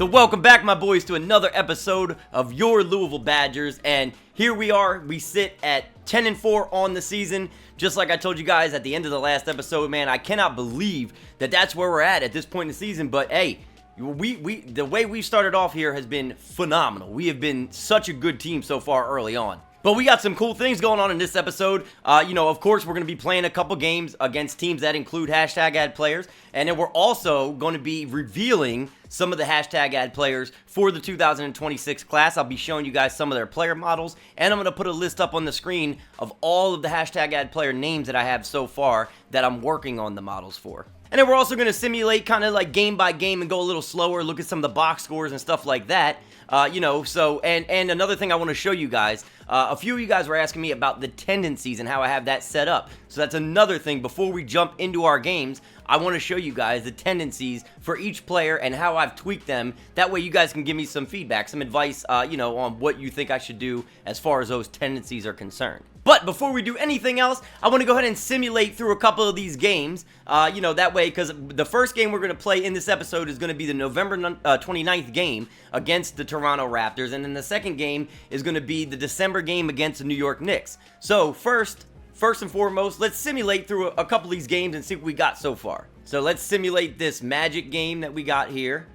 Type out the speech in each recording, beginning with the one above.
So welcome back, my boys, to another episode of Your Louisville Badgers, and here we are. We sit at 10-4 on the season, just like I told you guys at the end of the last episode. Man, I cannot believe that that's where we're at this point in the season, but hey, the way we started off here has been phenomenal. We have been such a good team so far early on. But we got some cool things going on in this episode. Of course, we're going to be playing a couple games against teams that include hashtag ad players. And then we're also going to be revealing some of the hashtag ad players for the 2026 class. I'll be showing you guys some of their player models. And I'm going to put a list up on the screen of all of the hashtag ad player names that I have so far that I'm working on the models for. And then we're also going to simulate kind of like game by game and go a little slower, look at some of the box scores and stuff like that. And another thing I want to show you guys, a few of you guys were asking me about the tendencies and how I have that set up. So that's another thing. Before we jump into our games, I want to show you guys the tendencies for each player and how I've tweaked them. That way you guys can give me some feedback, some advice, on what you think I should do as far as those tendencies are concerned. But before we do anything else, I want to go ahead and simulate through a couple of these games, that way, because the first game we're going to play in this episode is going to be the November 29th game against the Toronto Raptors, and then the second game is going to be the December game against the New York Knicks. So first and foremost, let's simulate through a couple of these games and see what we got so far. So let's simulate this Magic game that we got here,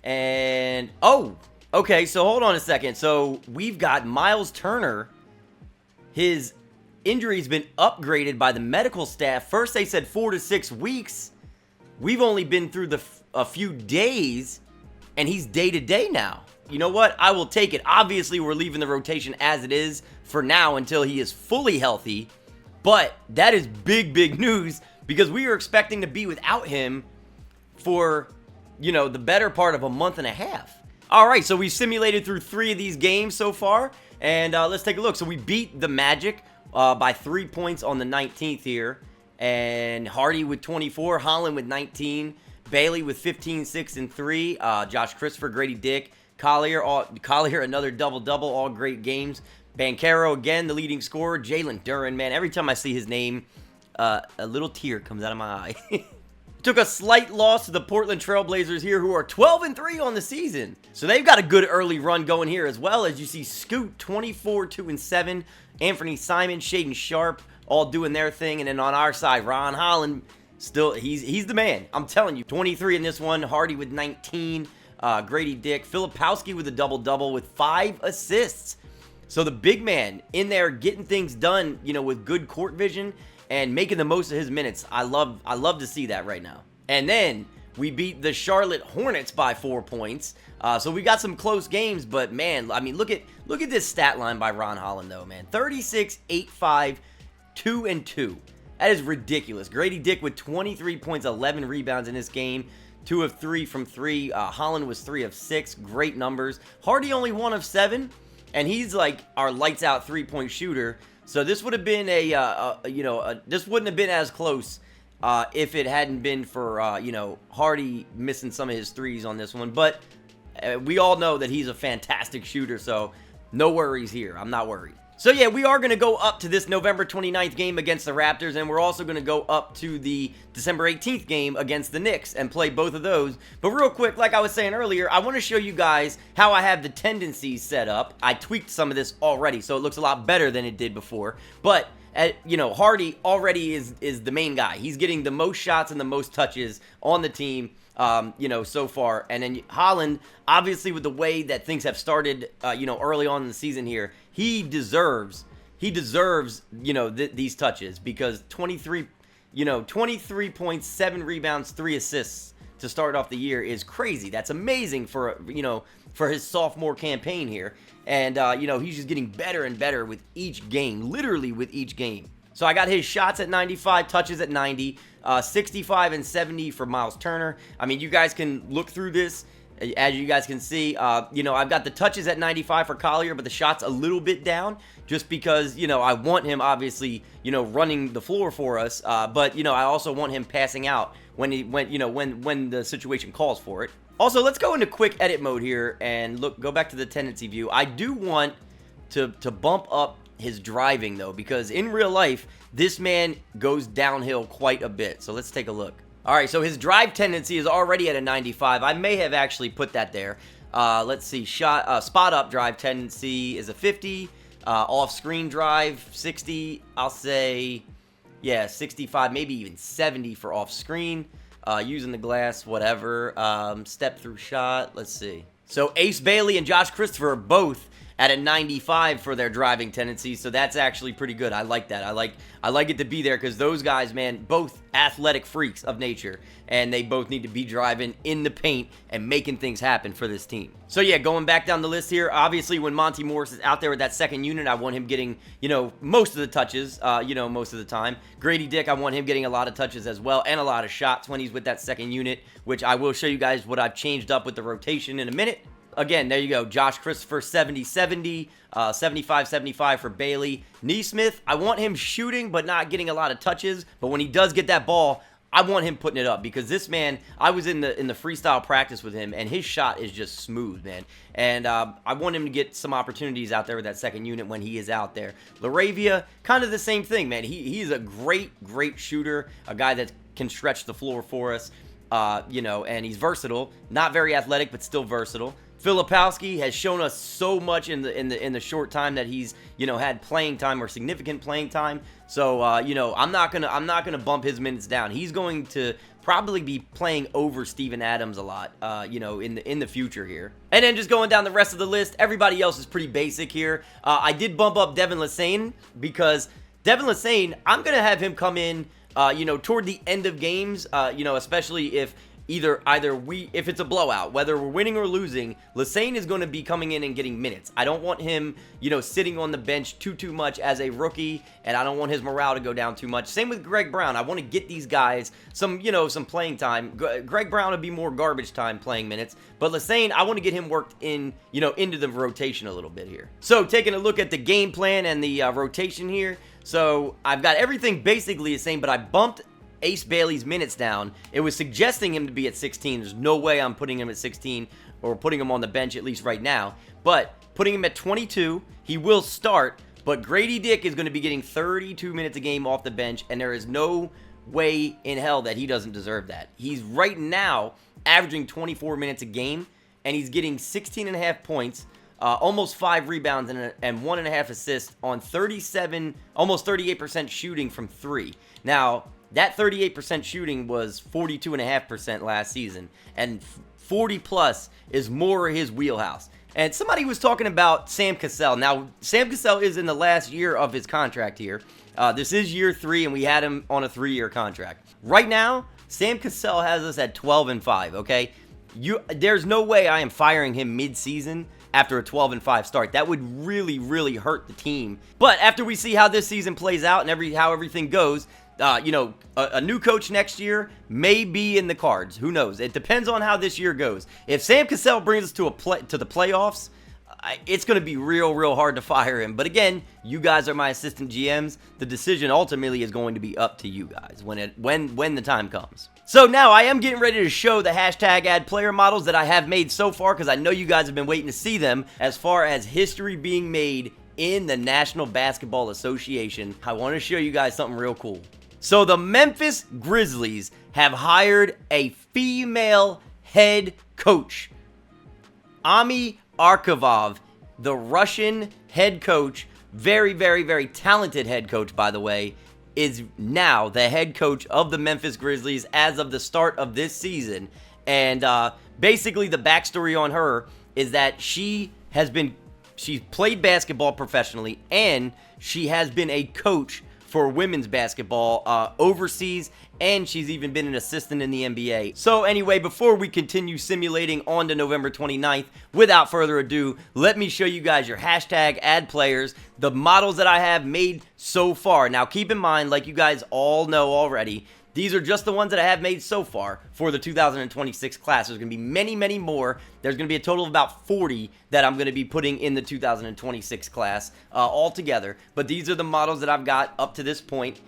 and okay, so hold on a second. So we've got Miles Turner. His injury's been upgraded by the medical staff. First they said 4 to 6 weeks. We've only been through a few days, and he's day-to-day now. You know what? I will take it. Obviously, we're leaving the rotation as it is for now until he is fully healthy. But that is big news because we were expecting to be without him for, the better part of a month and a half. All right, so we simulated through 3 of these games so far. And let's take a look. So we beat the Magic by 3 points on the 19th here. And Hardy with 24, Holland with 19, Bailey with 15, 6, and 3, Josh Christopher, Grady Dick, Collier another double-double, all great games. Banchero again, the leading scorer. Jalen Duren, man, every time I see his name, a little tear comes out of my eye. Took a slight loss to the Portland Trailblazers here, who are 12-3 on the season. So they've got a good early run going here as well. As you see, Scoot 24, 2-7, Anthony Simon, Shaden Sharp, all doing their thing. And then on our side, Ron Holland, still, he's the man. I'm telling you, 23 in this one. Hardy with 19, Grady Dick, Filipowski with a double-double with 5 assists. So the big man in there getting things done, with good court vision and making the most of his minutes. I love to see that right now. And then we beat the Charlotte Hornets by 4 points. So we got some close games, but man, I mean, look at this stat line by Ron Holland though, man. 36, 8, 5, 2, and 2. That is ridiculous. Grady Dick with 23 points, 11 rebounds in this game. 2 of 3 from 3. Holland was 3 of 6. Great numbers. Hardy only 1 of 7, and he's like our lights out 3-point shooter. So this would have been this wouldn't have been as close if it hadn't been for, Hardy missing some of his threes on this one. But we all know that he's a fantastic shooter, so no worries here. I'm not worried. So yeah, we are going to go up to this November 29th game against the Raptors, and we're also going to go up to the December 18th game against the Knicks and play both of those. But real quick, like I was saying earlier, I want to show you guys how I have the tendencies set up. I tweaked some of this already, so it looks a lot better than it did before. But Hardy already is the main guy. He's getting the most shots and the most touches on the team, so far. And then Holland, obviously with the way that things have started, early on in the season here, he deserves, these touches because 23 points, 7 rebounds, 3 assists to start off the year is crazy. That's amazing for his sophomore campaign here. And, he's just getting better and better with each game, literally with each game. So I got his shots at 95, touches at 90, 65 and 70 for Miles Turner. I mean, you guys can look through this. As you guys can see, I've got the touches at 95 for Collier, but the shots a little bit down just because, I want him obviously, running the floor for us. But I also want him passing out when the situation calls for it. Also, let's go into quick edit mode here and go back to the tendency view. I do want to bump up his driving though, because in real life, this man goes downhill quite a bit. So let's take a look. All right, so his drive tendency is already at a 95. I may have actually put that there. Let's see. Spot up drive tendency is a 50. Off-screen drive, 60. I'll say, yeah, 65, maybe even 70 for off-screen. Using the glass, whatever. Step-through shot, let's see. So Ace Bailey and Josh Christopher are both at a 95 for their driving tendencies, so that's actually pretty good. I like that. I like it to be there because those guys, man, both athletic freaks of nature, and they both need to be driving in the paint and making things happen for this team. So yeah, going back down the list here, obviously when Monty Morris is out there with that second unit, I want him getting, most of the touches, most of the time. Grady Dick, I want him getting a lot of touches as well and a lot of shots when he's with that second unit, which I will show you guys what I've changed up with the rotation in a minute. Again, there you go. Josh Christopher, 70-70, 75-75 for Bailey. Neesmith, I want him shooting but not getting a lot of touches. But when he does get that ball, I want him putting it up because this man, I was in the freestyle practice with him, and his shot is just smooth, man. And I want him to get some opportunities out there with that second unit when he is out there. Laravia, kind of the same thing, man. He's a great shooter, a guy that can stretch the floor for us, and he's versatile. Not very athletic, but still versatile. Filipowski has shown us so much in the short time that he's had playing time or significant playing time. So I'm not gonna bump his minutes down. He's going to probably be playing over Steven Adams a lot, in the future here. And then just going down the rest of the list, everybody else is pretty basic here. I did bump up Devin Lesane because Devin Lesane, I'm gonna have him come in, toward the end of games, especially if if it's a blowout, whether we're winning or losing, Lesane is going to be coming in and getting minutes. I don't want him, sitting on the bench too much as a rookie, and I don't want his morale to go down too much. Same with Greg Brown. I want to get these guys some playing time. Greg Brown would be more garbage time playing minutes, but Lesane, I want to get him worked in, into the rotation a little bit here. So taking a look at the game plan and the rotation here. So I've got everything basically the same, but I bumped Ace Bailey's minutes down. It was suggesting him to be at 16. There's no way I'm putting him at 16 or putting him on the bench, at least right now. But putting him at 22, he will start. But Grady Dick is going to be getting 32 minutes a game off the bench, and there is no way in hell that he doesn't deserve that. He's right now averaging 24 minutes a game, and he's getting 16.5 points, almost 5 rebounds and 1.5 assists on 37, almost 38% shooting from 3. Now, that 38% shooting was 42.5% last season, and 40 plus is more his wheelhouse. And somebody was talking about Sam Cassell. Now, Sam Cassell is in the last year of his contract here. This is year 3, and we had him on a 3-year contract. Right now, Sam Cassell has us at 12-5, okay? There's no way I am firing him mid-season after a 12-5 start. That would really hurt the team. But after we see how this season plays out and how everything goes, a new coach next year may be in the cards. Who knows? It depends on how this year goes. If Sam Cassell brings us to the playoffs, it's going to be real hard to fire him. But again, you guys are my assistant GMs. The decision ultimately is going to be up to you guys when the time comes. So now I am getting ready to show the hashtag add player models that I have made so far, because I know you guys have been waiting to see them as far as history being made in the National Basketball Association. I want to show you guys something real cool. So the Memphis Grizzlies have hired a female head coach. Ami Arkhivov, the Russian head coach, very talented head coach, by the way, is now the head coach of the Memphis Grizzlies as of the start of this season. And basically the backstory on her is that she's played basketball professionally, and she has been a coach for women's basketball overseas, and she's even been an assistant in the NBA. So anyway, before we continue simulating on to November 29th, without further ado, let me show you guys your hashtag add players, the models that I have made so far. Now keep in mind, like you guys all know already, these are just the ones that I have made so far for the 2026 class. There's going to be many more. There's going to be a total of about 40 that I'm going to be putting in the 2026 class altogether. But these are the models that I've got up to this point.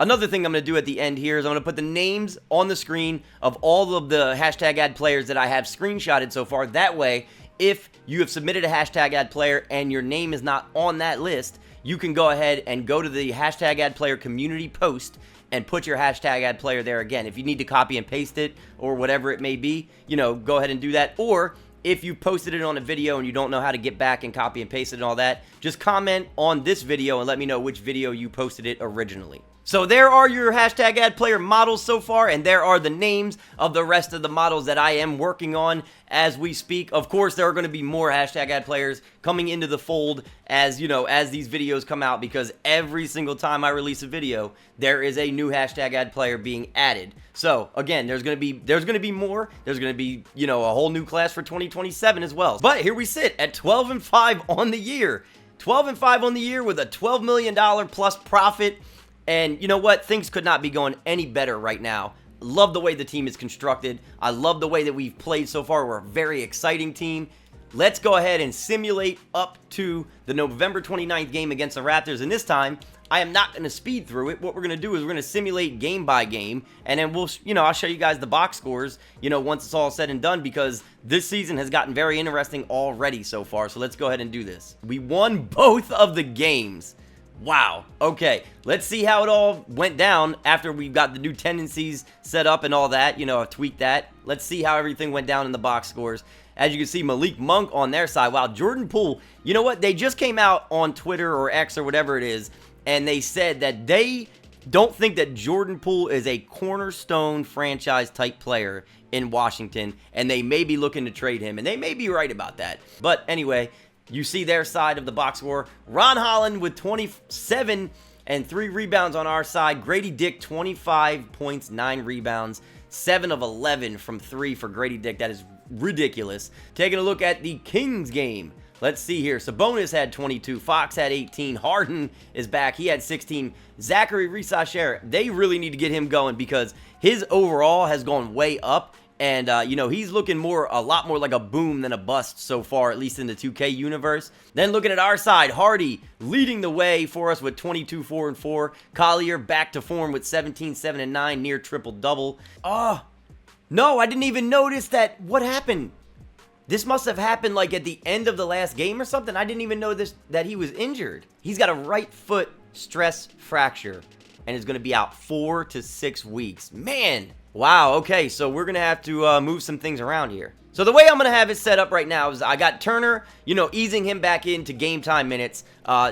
Another thing I'm going to do at the end here is I'm going to put the names on the screen of all of the hashtag ad players that I have screenshotted so far. That way, if you have submitted a hashtag ad player and your name is not on that list, you can go ahead and go to the hashtag ad player community post and put your hashtag ad player there again. If you need to copy and paste it or whatever it may be, you know, go ahead and do that. Or if you posted it on a video and you don't know how to get back and copy and paste it and all that, just comment on this video and let me know which video you posted it originally. So there are your hashtag ad player models so far, and there are the names of the rest of the models that I am working on as we speak. Of course, there are going to be more hashtag ad players coming into the fold as, you know, as these videos come out, because every single time I release a video, there is a new hashtag ad player being added. So again, there's going to be more. There's going to be, you know, a whole new class for 2027 as well. But here we sit at 12-5 on the year. 12-5 on the year with a $12 million plus profit. And you know what? Things could not be going any better right now. Love the way the team is constructed. I love the way that we've played so far. We're a very exciting team. Let's go ahead and simulate up to the November 29th game against the Raptors. And this time, I am not going to speed through it. What we're going to do is we're going to simulate game by game. And then we'll, you know, I'll show you guys the box scores, you know, once it's all said and done, because this season has gotten very interesting already so far. So let's go ahead and do this. We won both of the games. Wow. Okay, let's see how it all went down after we got the new tendencies set up and all that. You know, I've tweaked that. Let's see how everything went down in the box scores. As you can see, Malik Monk on their side. Wow, Jordan Poole. You know what? They just came out on Twitter or X or whatever it is, and they said that they don't think that Jordan Poole is a cornerstone franchise type player in Washington, and they may be looking to trade him, and they may be right about that. But anyway, you see their side of the box score. Ron Holland with 27 and 3 rebounds on our side. Grady Dick, 25 points, 9 rebounds. 7 of 11 from 3 for Grady Dick. That is ridiculous. Taking a look at the Kings game. Let's see here. Sabonis had 22. Fox had 18. Harden is back. He had 16. Zachary Resacher, they really need to get him going because his overall has gone way up. And, you know, he's looking a lot more like a boom than a bust so far, at least in the 2K universe. Then looking at our side, Hardy leading the way for us with 22, 4, and 4. Collier back to form with 17, 7, and 9, near triple-double. Oh, no, I didn't even notice that. What happened? This must have happened, like, at the end of the last game or something. I didn't even know that he was injured. He's got a right foot stress fracture and is going to be out 4 to 6 weeks. Man. Wow, okay, so we're going to have to move some things around here. So the way I'm going to have it set up right now is I got Turner, you know, easing him back into game time minutes.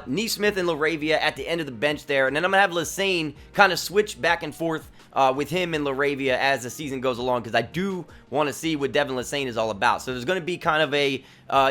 Nesmith and LaRavia at the end of the bench there. And then I'm going to have Lassane kind of switch back and forth with him and LaRavia as the season goes along, because I do want to see what Devin Lassane is all about. So there's going to be kind of a,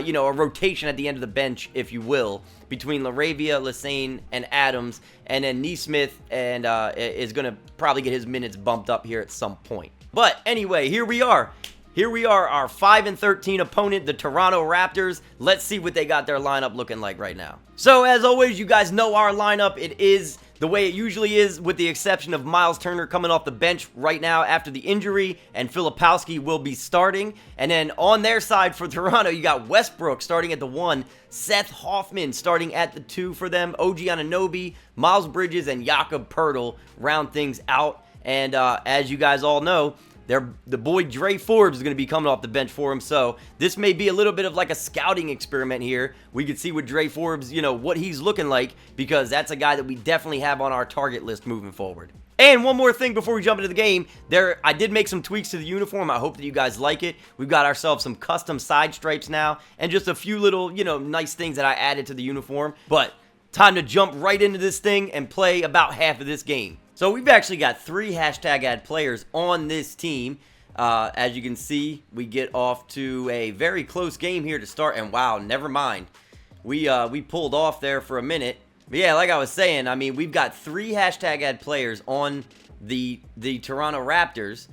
you know, a rotation at the end of the bench, if you will, between LaRavia, Lassane, and Adams. And then Nesmith and is going to probably get his minutes bumped up here at some point. But anyway, here we are. Here we are, our 5-13 opponent, the Toronto Raptors. Let's see what they got their lineup looking like right now. So, as always, you guys know our lineup. It is the way it usually is, with the exception of Miles Turner coming off the bench right now after the injury, and Filipowski will be starting. And then on their side for Toronto, you got Westbrook starting at the 1, Seth Hoffman starting at the 2 for them, OG Anunoby, Miles Bridges, and Jakob Poeltl round things out. And as you guys all know, the boy Dre Forbes is going to be coming off the bench for him, so this may be a little bit of like a scouting experiment here. We could see with Dre Forbes, you know, what he's looking like, because that's a guy that we definitely have on our target list moving forward. And one more thing before we jump into the game, I did make some tweaks to the uniform. I hope that you guys like it. We've got ourselves some custom side stripes now, and just a few little, you know, nice things that I added to the uniform. But time to jump right into this thing and play about half of this game. So we've actually got 3 hashtag ad players on this team. As you can see, we get off to a very close game here to start. And wow, never mind. We pulled off there for a minute. But yeah, like I was saying, I mean, we've got 3 hashtag ad players on the Toronto Raptors.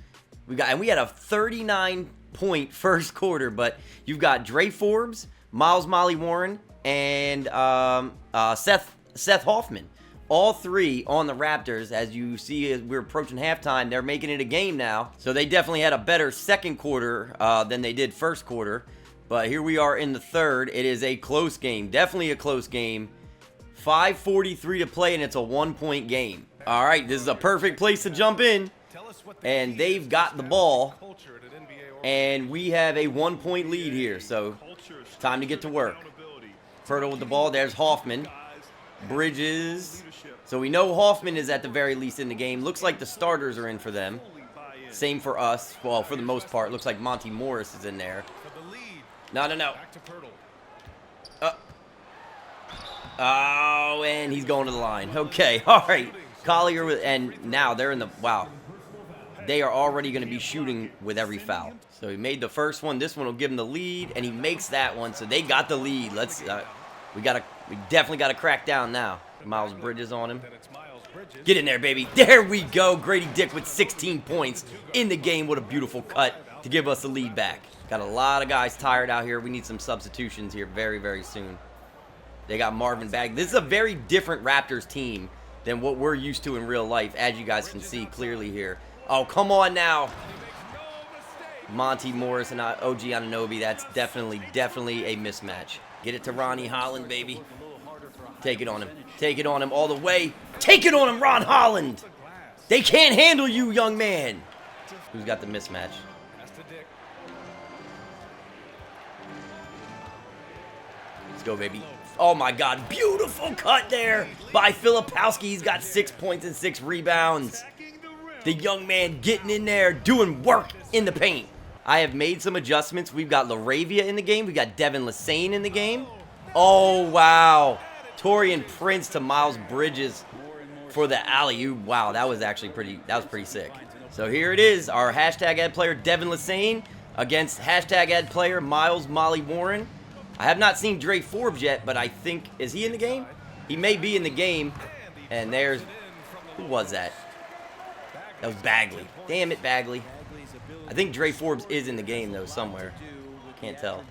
We had a 39-point first quarter, but you've got Dre Forbes, Miles Molly Warren, and Seth Hoffman. All 3 on the Raptors. As you see, as we're approaching halftime, they're making it a game now. So they definitely had a better second quarter than they did first quarter. But here we are in the third. It is a close game. Definitely a close game. 5:43 to play, and it's a 1-point game. All right, this is a perfect place to jump in. And they've got the ball. And we have a 1-point lead here. So, time to get to work. Fertile with the ball. There's Hoffman. Bridges. So, we know Hoffman is at the very least in the game. Looks like the starters are in for them. Same for us. Well, for the most part. Looks like Monty Morris is in there. No. Oh, and he's going to the line. Okay, all right. Collier, and now they're in the, wow. They are already going to be shooting with every foul. So he made the first one. This one will give him the lead, and he makes that one. So they got the lead. Let's, we definitely got to crack down now. Miles Bridges on him. Get in there, baby. There we go. Grady Dick with 16 points in the game. What a beautiful cut to give us the lead back. Got a lot of guys tired out here. We need some substitutions here very, very soon. They got Marvin Bagley. This is a very different Raptors team than what we're used to in real life, as you guys can see clearly here. Oh, come on now. Monty Morris and OG Anunoby. That's definitely a mismatch. Get it to Ronnie Holland, baby. Take it on him. Take it on him all the way. Take it on him, Ron Holland. They can't handle you, young man. Who's got the mismatch? Let's go, baby. Oh, my God. Beautiful cut there by Filipowski. He's got 6 points and 6 rebounds. The young man getting in there, doing work in the paint. I have made some adjustments. We've got LaRavia in the game. We've got Devin Lassane in the game. Oh, wow. Torian Prince to Miles Bridges for the alley-oop. Wow, that was actually pretty sick. So here it is. Our hashtag ad player, Devin Lassane, against hashtag ad player, Miles Molly Warren. I have not seen Dre Forbes yet, but I think, is he in the game? He may be in the game. And there's, who was that? That was Bagley. Damn it, Bagley. I think Dre Forbes is in the game, though, somewhere. Can't tell.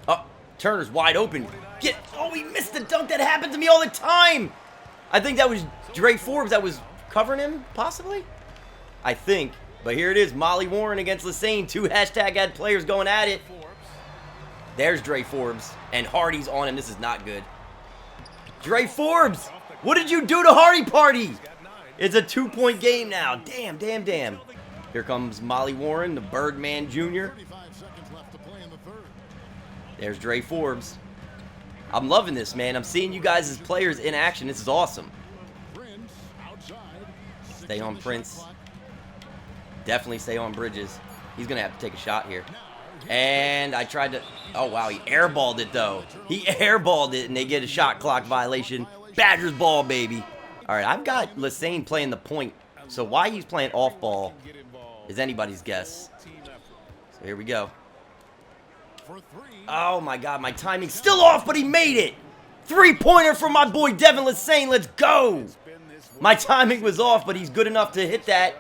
Oh, Turner's wide open. Oh, he missed the dunk. That happened to me all the time. I think that was Dre Forbes that was covering him, possibly? I think. But here it is, Molly Warren against Lassane. 2 hashtag ad players going at it. There's Dre Forbes, and Hardy's on him. This is not good. Dre Forbes, what did you do to Hardy Party? It's a 2-point game now. Damn. Here comes Molly Warren, the Birdman Jr. There's Dre Forbes. I'm loving this, man. I'm seeing you guys as players in action. This is awesome. Stay on Prince. Definitely stay on Bridges. He's going to have to take a shot here. And I tried to... Oh, wow. He airballed it, though. He airballed it, and they get a shot clock violation. Badgers ball, baby. All right, I've got Lassane playing the point. So why he's playing off ball is anybody's guess. So here we go. Oh, my God. My timing's still off, but he made it. 3-pointer from my boy Devin Lassane. Let's go. My timing was off, but he's good enough to hit that.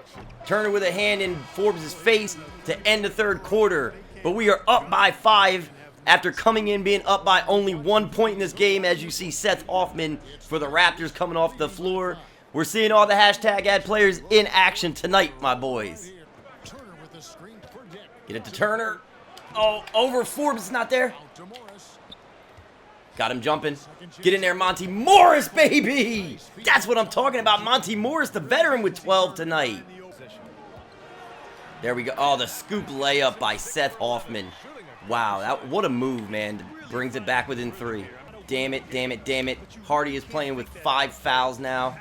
Turner with a hand in Forbes' face to end the third quarter. But we are up by 5 after coming in being up by only 1 point in this game. As you see, Seth Hoffman for the Raptors coming off the floor. We're seeing all the hashtag ad players in action tonight, my boys. Get it to Turner. Oh, over Forbes is not there. Got him jumping. Get in there, Monty Morris, baby. That's what I'm talking about. Monty Morris, the veteran, with 12 tonight. There we go. Oh, the scoop layup by Seth Hoffman. Wow, what a move, man. Brings it back within 3. Damn it. Hardy is playing with 5 fouls now.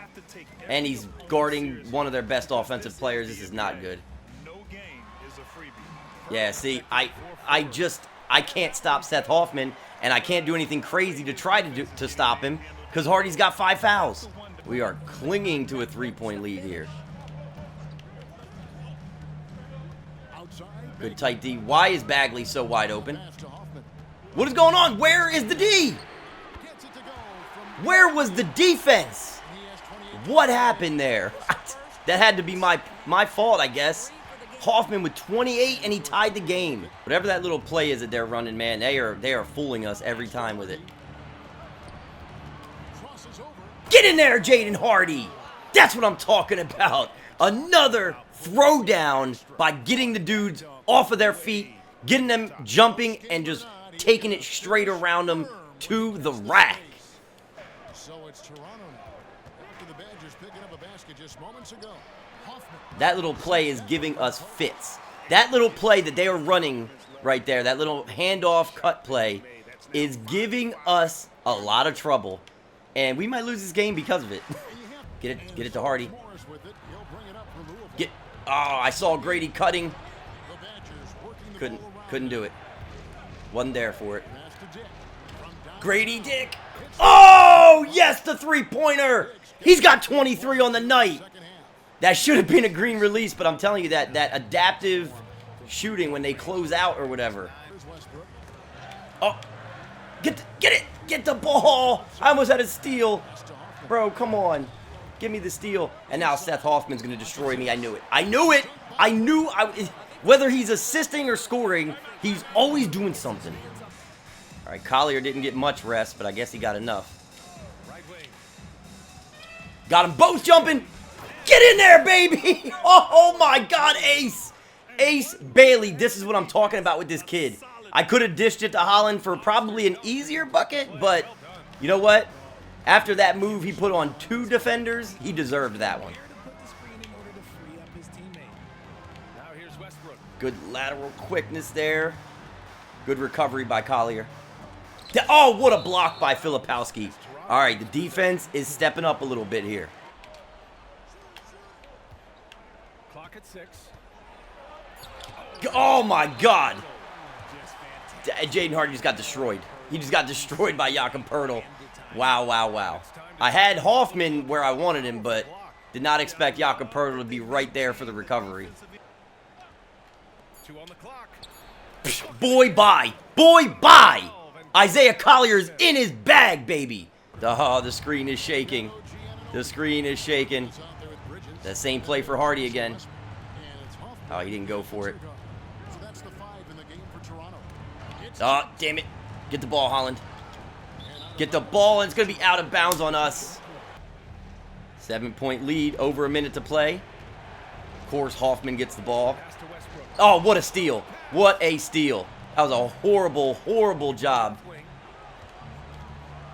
And he's guarding one of their best offensive players. This is not good. Yeah, see, I can't stop Seth Hoffman, and I can't do anything crazy to try to stop him because Hardy's got 5 fouls. We are clinging to a 3-point lead here. Good tight D. Why is Bagley so wide open? What is going on? Where is the D? Where was the defense? What happened there? That had to be my fault, I guess. Hoffman with 28, and he tied the game. Whatever that little play is that they're running, man, they are fooling us every time with it. Get in there, Jaden Hardy. That's what I'm talking about. Another throwdown by getting the dudes off of their feet, getting them jumping, and just taking it straight around them to the rack. So it's Toronto now. After the Badgers picking up a basket just moments ago. That little play is giving us fits. That little play that they are running right there, that little handoff cut play, is giving us a lot of trouble. And we might lose this game because of it. Get it to Hardy. Oh, I saw Grady cutting. Couldn't do it. Wasn't there for it. Grady Dick. Oh, yes, the three-pointer. He's got 23 on the night. That should have been a green release, but I'm telling you that adaptive shooting when they close out or whatever. Oh, get it. Get the ball. I almost had a steal. Bro, come on. Give me the steal. And now Seth Hoffman's going to destroy me. I knew it. I knew whether he's assisting or scoring, he's always doing something. All right, Collier didn't get much rest, but I guess he got enough. Got them both jumping. Get in there, baby. Oh my God, Ace. Ace Bailey. This is what I'm talking about with this kid. I could have dished it to Holland for probably an easier bucket, but you know what? After that move he put on 2 defenders, he deserved that one. Good lateral quickness there. Good recovery by Collier. Oh, what a block by Filipowski. All right, the defense is stepping up a little bit here. Clock at 6. Oh my God. Jaden Hardy just got destroyed. He just got destroyed by Jakob Poeltl. Wow, wow, wow. I had Hoffman where I wanted him, but did not expect Jakob Poeltl to be right there for the recovery. 2 on the clock. Boy, bye. Boy, bye. Isaiah Collier's in his bag, baby. Oh, the screen is shaking. The screen is shaking. That same play for Hardy again. Oh, he didn't go for it. Oh, damn it. Get the ball, Holland. Get the ball, and it's going to be out of bounds on us. 7-point lead, over a minute to play. Of course, Hoffman gets the ball. Oh, what a steal. What a steal. That was a horrible, horrible job.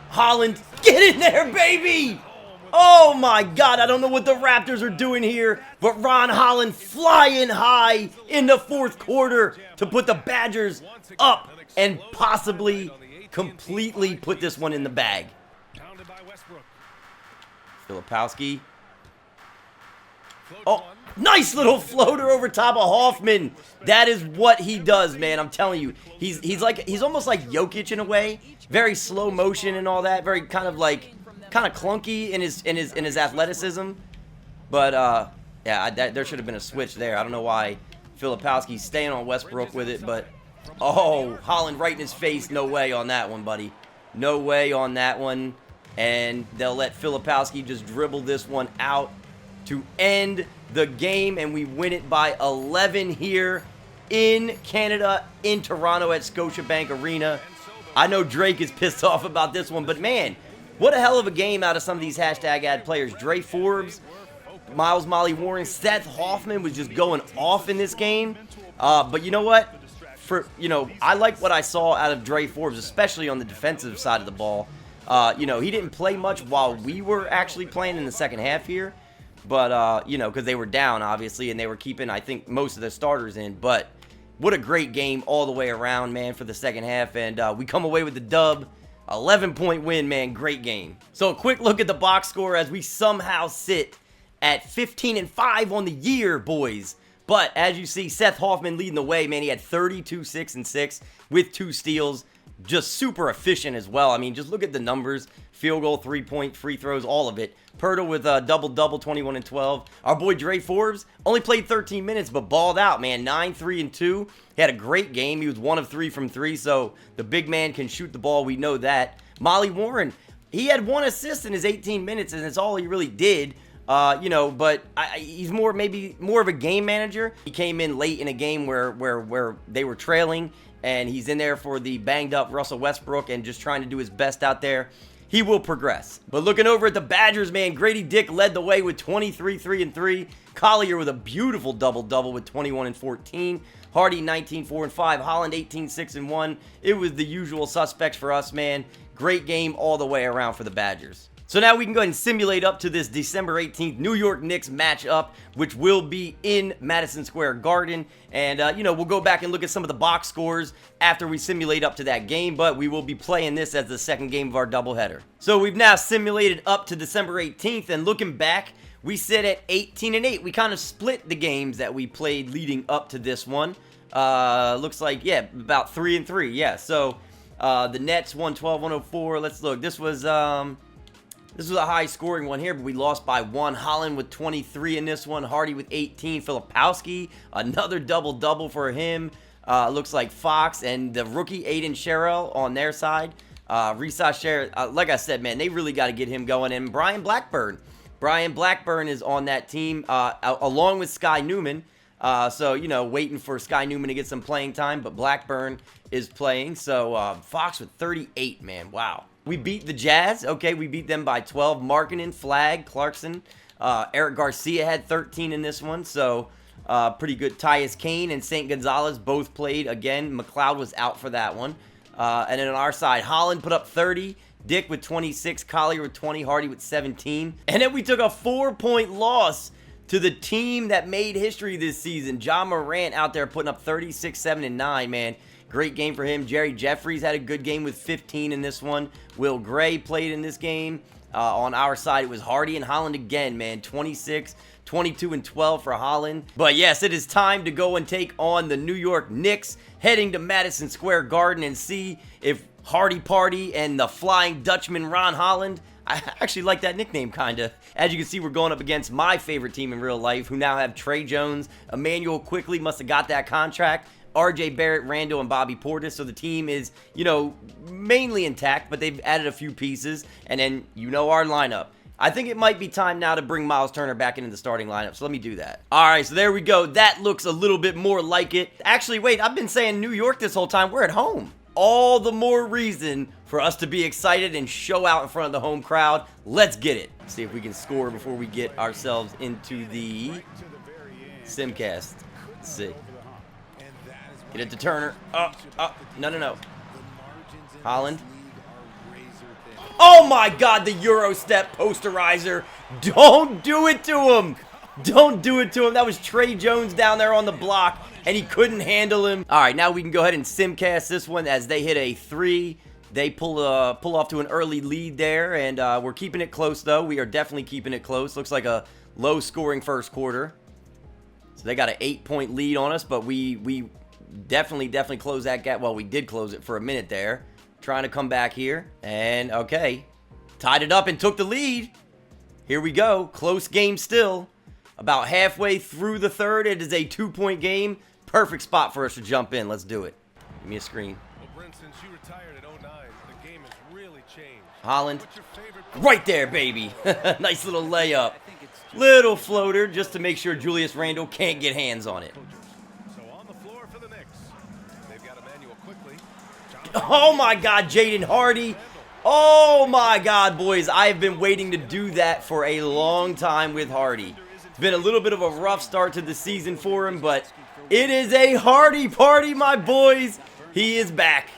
Holland, get in there, baby! Oh, my God. I don't know what the Raptors are doing here, but Ron Holland flying high in the 4th quarter to put the Badgers up and possibly completely put this one in the bag. Filipowski. Oh, nice little floater over top of Hoffman. That is what he does, man. I'm telling you. He's almost like Jokic in a way. Very slow motion and all that. Very kind of clunky in his athleticism. But yeah, there should have been a switch there. I don't know why Filipowski's staying on Westbrook with it, but oh, Holland right in his face. No way on that one, buddy. No way on that one. And they'll let Filipowski just dribble this one out to end the game, and we win it by 11 here in Canada, in Toronto at Scotiabank Arena. I know Drake is pissed off about this one, but man, what a hell of a game out of some of these hashtag ad players. Dre Forbes, Miles Molly Warren, Seth Hoffman was just going off in this game. But you know what? I like what I saw out of Dre Forbes, especially on the defensive side of the ball. He didn't play much while we were actually playing in the second half here. But, because they were down, obviously, and they were keeping, I think, most of the starters in. But what a great game all the way around, man, for the second half. And we come away with the dub. 11-point win, man. Great game. So a quick look at the box score as we somehow sit at 15-5 on the year, boys. But as you see, Seth Hoffman leading the way, man. He had 32, 6, and 6 with 2 steals. Just super efficient as well. I mean, just look at the numbers. Field goal, 3-point, free throws, all of it. Poeltl with a double-double, 21 and 12. Our boy Dre Forbes only played 13 minutes, but balled out, man. 9, 3, and 2. He had a great game. He was 1 of 3 from 3, so the big man can shoot the ball. We know that. Molly Warren, he had 1 assist in his 18 minutes, and that's all he really did. But he's maybe more of a game manager. He came in late in a game where they were trailing, and he's in there for the banged-up Russell Westbrook and just trying to do his best out there. He will progress. But looking over at the Badgers, man, Grady Dick led the way with 23, 3, and 3. Collier with a beautiful double-double with 21 and 14. Hardy, 19, 4, and 5. Holland, 18, 6, and 1. It was the usual suspects for us, man. Great game all the way around for the Badgers. So now we can go ahead and simulate up to this December 18th New York Knicks matchup, which will be in Madison Square Garden. And, you know, we'll go back and look at some of the box scores after we simulate up to that game, but we will be playing this as the second game of our doubleheader. So we've now simulated up to December 18th, and looking back, we sit at 18-8. We kind of split the games that we played leading up to this one. Looks like, yeah, about 3-3. Yeah, so the Nets 112-104. Let's look. This was a high-scoring one here, but we lost by 1. Holland with 23 in this one. Hardy with 18. Filipowski, another double-double for him. Looks like Fox and the rookie Aiden Sherrill on their side. Risa Sherrill, like I said, man, they really got to get him going. And Brian Blackburn. Brian Blackburn is on that team, along with Sky Newman. So, you know, waiting for Sky Newman to get some playing time, but Blackburn is playing. So, Fox with 38, man. Wow. We beat the Jazz. Okay, we beat them by 12. Markkanen, Flagg, Clarkson. Eric Garcia had 13 in this one. So, pretty good. Tyus Kane and St. Gonzalez both played. Again, McLeod was out for that one. And then on our side, Holland put up 30. Dick with 26. Collier with 20. Hardy with 17. And then we took a 4-point loss to the team that made history this season. John Morant out there putting up 36, 7, and 9, man. Great game for him. Jerry Jeffries had a good game with 15 in this one. Will Gray played in this game. On our side, it was Hardy and Holland again, man. 26, 22, and 12 for Holland. But yes, it is time to go and take on the New York Knicks, heading to Madison Square Garden and see if Hardy Party and the Flying Dutchman Ron Holland. I actually like that nickname, kind of. As you can see, we're going up against my favorite team in real life, who now have Trey Jones. Emmanuel quickly must have got that contract. RJ Barrett, Randall, and Bobby Portis. So the team is, you know, mainly intact, but they've added a few pieces. And then, you know, our lineup. I think it might be time now to bring Miles Turner back into the starting lineup, so let me do that. All right, so there we go. That looks a little bit more like it. Actually, wait, I've been saying New York this whole time. We're at home. All the more reason for us to be excited and show out in front of the home crowd. Let's get it. See if we can score before we get ourselves into the Simcast. Let's see. Get it to Turner. No. Holland. Oh my God, the Euro step posterizer. Don't do it to him. Don't do it to him. That was Trey Jones down there on the block, and he couldn't handle him. All right, now we can go ahead and simcast this one as they hit a 3. They pull off to an early lead there, and we're keeping it close, though. We are definitely keeping it close. Looks like a low-scoring first quarter. So they got an 8-point lead on us, but we definitely closed that gap. Well, we did close it for a minute there. Trying to come back here. And, okay. Tied it up and took the lead. Here we go. Close game still. About halfway through the third. It is a 2-point game. Perfect spot for us to jump in. Let's do it. Give me a screen. Well, Brent, since you retired at 09, the game has really changed. Holland. What's your favorite? Right there, baby. Nice little layup. Little floater just to make sure Julius Randle can't get hands on it. So on the floor for the Knicks. They've got Emmanuel quickly. Oh my God, Jaden Hardy. Oh my God, boys. I have been waiting to do that for a long time with Hardy. It's been a little bit of a rough start to the season for him, but it is a Hardy party, my boys. He is back.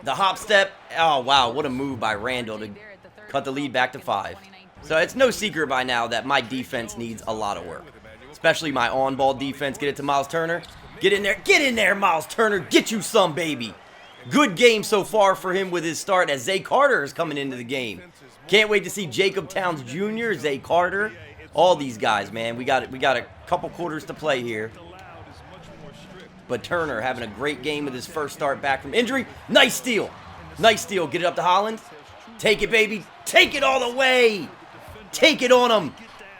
The hop step. Oh, wow. What a move by Randall to cut the lead back to 5. So it's no secret by now that my defense needs a lot of work, especially my on-ball defense. Get it to Miles Turner. Get in there. Get in there, Miles Turner. Get you some, baby. Good game so far for him with his start as Zay Carter is coming into the game. Can't wait to see Jacob Towns Jr., Zay Carter, all these guys, man. We got a couple quarters to play here. But Turner having a great game with his first start back from injury. Nice steal. Nice steal. Get it up to Holland. Take it, baby. Take it all the way. Take it on him.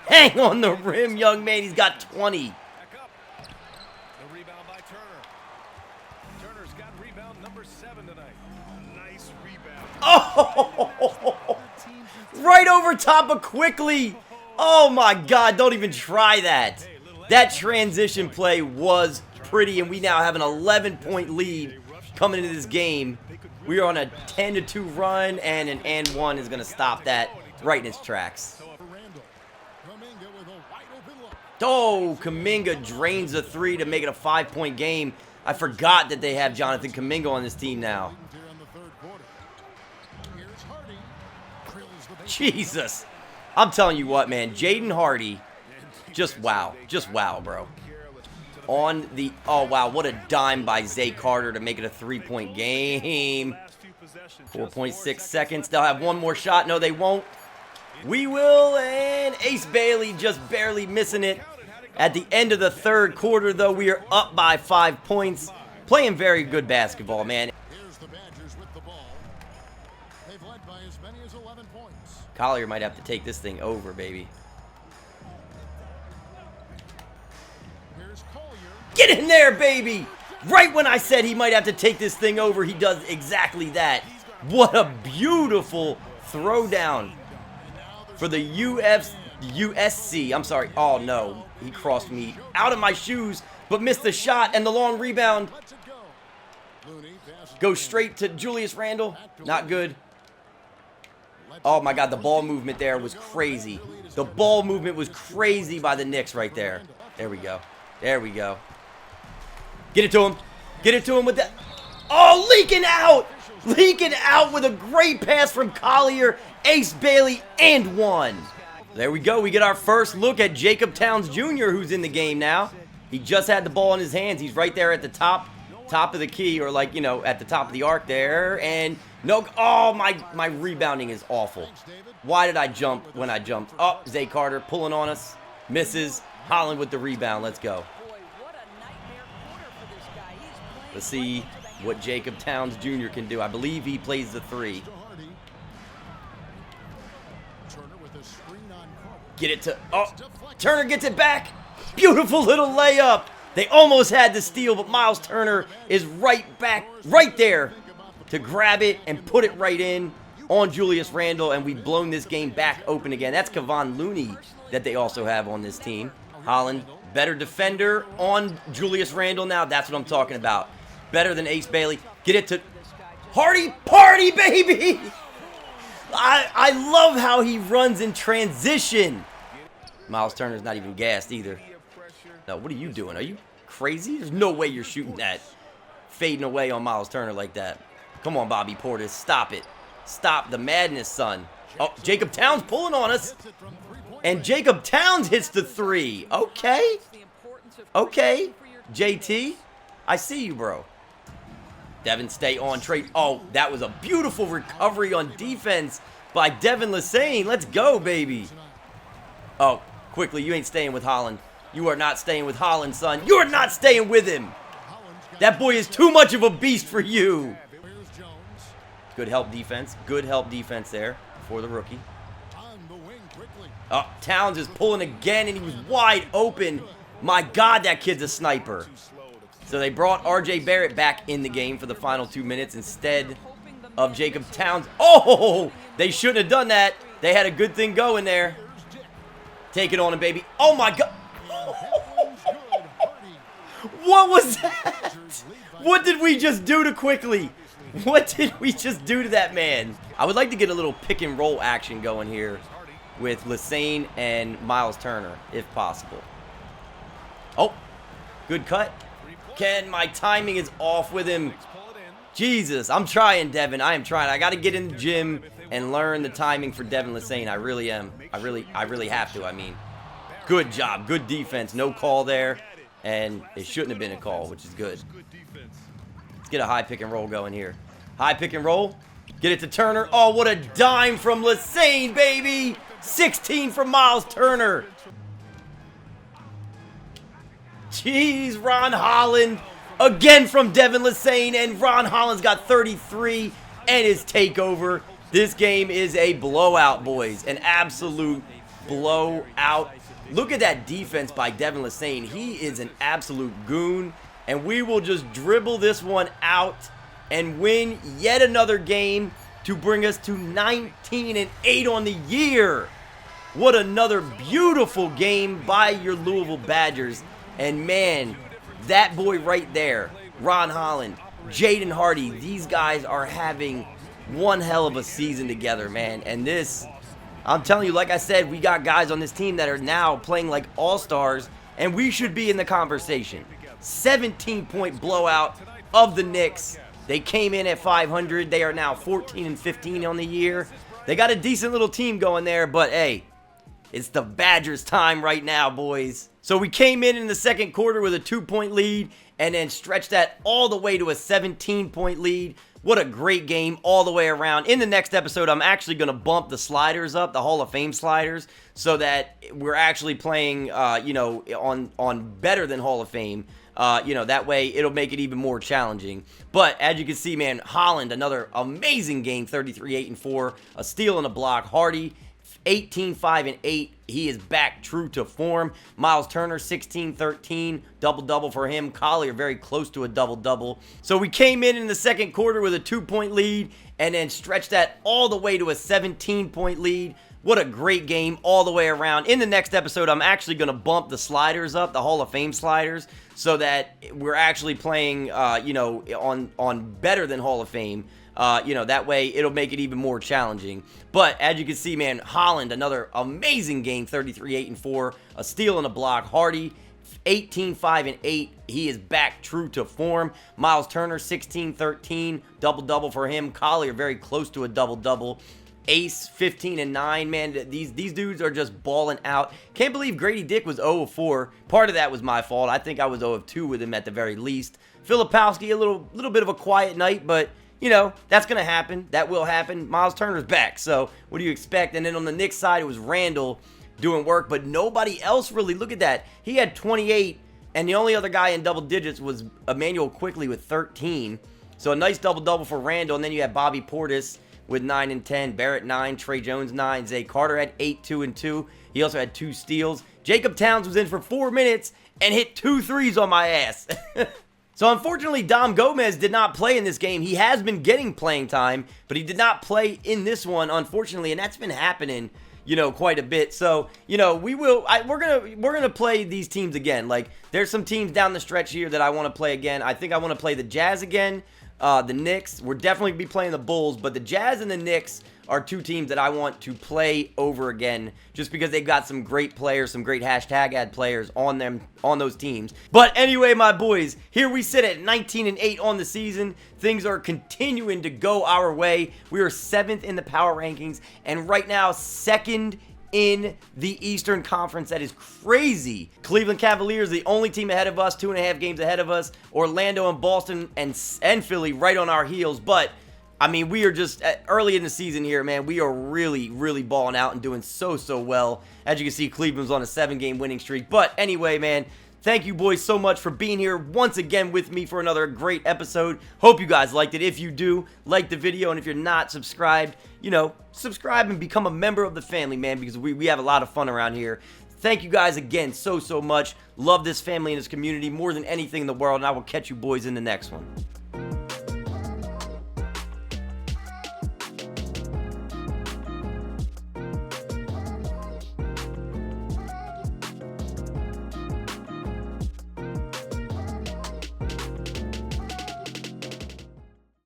Hang on the rim, young man. He's got 20. The rebound by Turner. Turner's got rebound number 7 tonight. Nice rebound. Oh! Right over top of Quickly. Oh my God, don't even try that. That transition play was pretty, and we now have an 11-point lead coming into this game. We are on a 10-2 run, and an and one is going to stop that right in its tracks. Oh, Kuminga drains a 3 to make it a 5-point game. I forgot that they have Jonathan Kuminga on this team now. Here's Hardy. Drills the base. Jesus. I'm telling you what, man. Jaden Hardy, just wow. Just wow, bro. On the, oh, wow, what a dime by Zay Carter to make it a 3-point game. 4.6 seconds. They'll have one more shot. No, they won't. We will, and Ace Bailey just barely missing it. At the end of the third quarter, though, we are up by 5 points. Playing very good basketball, man. Here's the Badgers with the ball. They've led by as many as 11 points. Collier might have to take this thing over, baby. Here's Collier. Get in there, baby! Right when I said he might have to take this thing over, he does exactly that. What a beautiful throwdown for the USC. I'm sorry. Oh, no. He crossed me out of my shoes, but missed the shot, and the long rebound Lets it go. Looney passes goes straight to Julius Randle. Not good. Oh, my God. The ball movement there was crazy. The ball movement was crazy by the Knicks right there. There we go. There we go. Get it to him. Get it to him with that. Oh, leaking out. Leaking out with a great pass from Collier, Ace Bailey, and one. There we go. We get our first look at Jacob Towns Jr., who's in the game now. He just had the ball in his hands. He's right there at the top of the key, or like, you know, at the top of the arc there. And no, oh, my rebounding is awful. Why did I jump when I jumped? Oh, Zay Carter pulling on us. Misses. Holland with the rebound. Let's go. Let's see what Jacob Towns Jr. can do. I believe he plays the three. to Hardy. Turner with a screen on Carter. Get it to, oh, Turner gets it back. Beautiful little layup. They almost had the steal, but Miles Turner is right back, right there to grab it and put it right in on Julius Randle, and we've blown this game back open again. That's Kevon Looney that they also have on this team. Holland, better defender on Julius Randle now. That's what I'm talking about. Better than Ace Bailey. Get it to Hardy. Party, baby! I love how he runs in transition. Miles Turner's not even gassed either. No, what are you doing? Are you crazy? There's no way you're shooting that. Fading away on Miles Turner like that. Come on, Bobby Portis. Stop it. Stop the madness, son. Oh, Jacob Towns pulling on us. And Jacob Towns hits the three. Okay. Okay. JT, I see you, bro. Devin, stay on trade. Oh, that was a beautiful recovery on defense by Devin Lesane. Let's go, baby. Oh, quickly, you ain't staying with Holland. You are not staying with Holland, son. You are not staying with him. That boy is too much of a beast for you. Good help defense. Good help defense there for the rookie. Oh, Towns is pulling again, and he was wide open. My God, that kid's a sniper. So they brought R.J. Barrett back in the game for the final 2 minutes instead of Jacob Towns. Oh, they shouldn't have done that. They had a good thing going there. Take it on him, baby. Oh, my God. What was that? What did we just do to Quickly? What did we just do to that man? I would like to get a little pick and roll action going here with Lesane and Miles Turner, if possible. Oh, good cut. Ken, my timing is off with him. Jesus, I'm trying, Devin. I am trying. I got to get in the gym and learn the timing for Devin Lesane. I really am. I really have to, I mean. Good job. Good defense. No call there. And it shouldn't have been a call, which is good. Let's get a high pick and roll going here. High pick and roll. Get it to Turner. Oh, what a dime from Lesane, baby. 16 from Miles Turner. Jeez, Ron Holland. Again from Devin Lesane. And Ron Holland's got 33 and his takeover. This game is a blowout, boys. An absolute blowout. Look at that defense by Devin Lesane. He is an absolute goon. And we will just dribble this one out and win yet another game to bring us to 19-8 on the year. What another beautiful game by your Louisville Badgers. And man, that boy right there, Ron Holland, Jaden Hardy, these guys are having one hell of a season together, man. And this, I'm telling you, like I said, we got guys on this team that are now playing like all-stars, and we should be in the conversation. 17-point blowout of the Knicks. They came in at 500. They are now 14-15 on the year. They got a decent little team going there, but hey, it's the Badgers time right now, boys. So we came in the second quarter with a 2-point lead and then stretched that all the way to a 17-point lead. What a great game all the way around. In the next episode, I'm actually going to bump the sliders up, the Hall of Fame sliders, so that we're actually playing, you know, on better than Hall of Fame. You know, that way it'll make it even more challenging. But as you can see, man, Holland, another amazing game, 33-8-4, a steal and a block. Hardy, 18-5-8. He is back true to form. Miles Turner, 16-13, double-double for him. Collier, very close to a double-double. So we came in the second quarter with a 2-point lead and then stretched that all the way to a 17-point lead. What a great game all the way around. In the next episode, I'm actually going to bump the sliders up, the Hall of Fame sliders, so that we're actually playing, you know, on better than Hall of Fame. You know, that way it'll make it even more challenging. But as you can see, man, Holland, another amazing game, 33-8-4, a steal and a block. Hardy, 18-5-8. He is back true to form. Miles Turner, 16-13, double-double for him. Collier, very close to a double-double. Ace, 15-9, man. These dudes are just balling out. Can't believe Grady Dick was 0-4. Part of that was my fault. I think I was 0-2 with him at the very least. Filipowski, a little bit of a quiet night, but you know, that's going to happen. That will happen. Miles Turner's back, so what do you expect? And then on the Knicks side, it was Randall doing work, but nobody else really. Look at that. He had 28, and the only other guy in double digits was Emmanuel Quickly with 13. So a nice double-double for Randall, and then you had Bobby Portis with 9 and 10, Barrett 9, Trey Jones 9, Zay Carter had 8, 2 and 2. He also had 2 steals. Jacob Towns was in for 4 minutes and hit 2 threes on my ass. So unfortunately, Dom Gomez did not play in this game. He has been getting playing time, but he did not play in this one, unfortunately, and that's been happening, you know, quite a bit. So, you know, we're gonna play these teams again. Like, there's some teams down the stretch here that I want to play again. I think I want to play the Jazz again, the Knicks. We're definitely gonna be playing the Bulls, but the Jazz and the Knicks are 2 teams that I want to play over again, just because they've got some great players, some great hashtag ad players on them, on those teams. But anyway, my boys, here we sit at 19-8 on the season. Things are continuing to go our way. We are 7th in the power rankings, and right now 2nd in the Eastern Conference. That is crazy. Cleveland Cavaliers, the only team ahead of us, 2.5 games ahead of us. Orlando and Boston and Philly right on our heels, but I mean, we are just early in the season here, man. We are really, really balling out and doing so well. As you can see, Cleveland's on a 7-game winning streak. But anyway, man, thank you boys so much for being here once again with me for another great episode. Hope you guys liked it. If you do, like the video. And if you're not subscribed, you know, subscribe and become a member of the family, man, because we have a lot of fun around here. Thank you guys again so much. Love this family and this community more than anything in the world. And I will catch you boys in the next one.